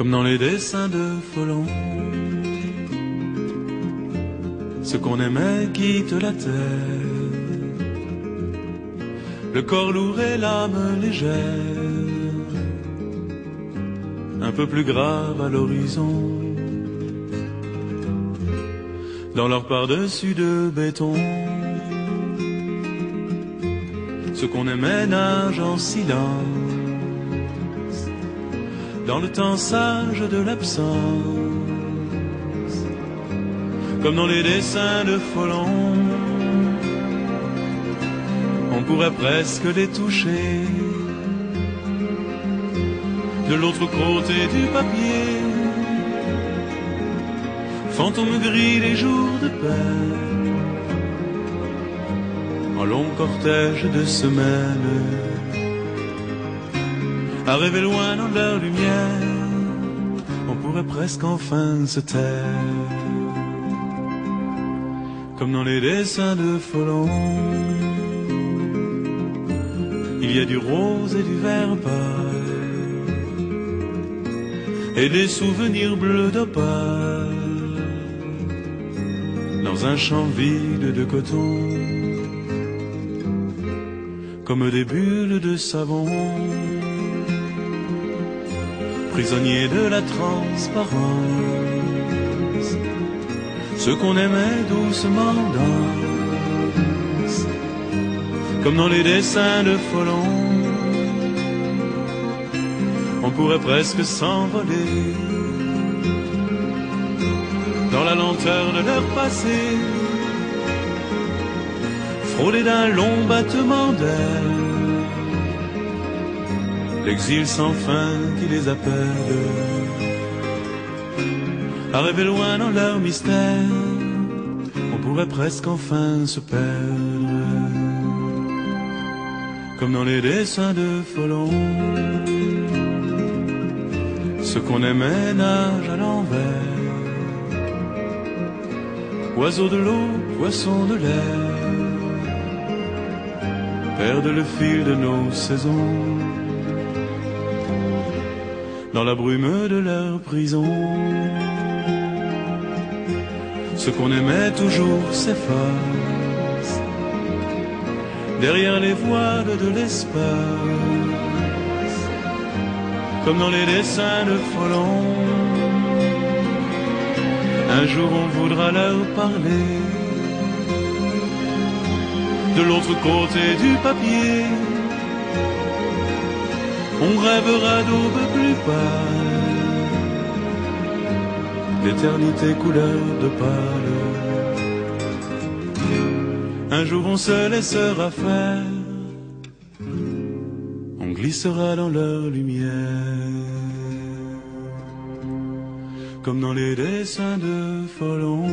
comme dans les dessins de Folon. Ce qu'on aimait quitte la terre, le corps lourd et l'âme légère, un peu plus grave à l'horizon. Dans leur par-dessus de béton, ce qu'on aimait nage en silence, dans le temps sage de l'absence, comme dans les dessins de Folon. On pourrait presque les toucher de l'autre côté du papier. Fantôme gris des jours de paix, en long cortège de semaines, à rêver loin dans leur lumière. On pourrait presque enfin se taire, comme dans les dessins de Folon. Il y a du rose et du vert pâle, et des souvenirs bleus d'opale, dans un champ vide de coton, comme des bulles de savon, prisonniers de la transparence. Ce qu'on aimait doucement danse, comme dans les dessins de Folon. On pourrait presque s'envoler dans la lenteur de leur passé, frôlé d'un long battement d'air, l'exil sans fin qui les appelle, à rêver loin dans leur mystère. On pourrait presque enfin se perdre, comme dans les dessins de Folon. Ce qu'on aimait nage à l'envers, oiseaux de l'eau, poissons de l'air, perdent le fil de nos saisons, dans la brume de leur prison. Ce qu'on aimait toujours s'efface derrière les voiles de l'espace, comme dans les dessins de Folon. Un jour on voudra leur parler de l'autre côté du papier. On rêvera d'aube plus pâle, d'éternité couleur de pâle. Un jour on se laissera faire, on glissera dans leur lumière, comme dans les dessins de Folon.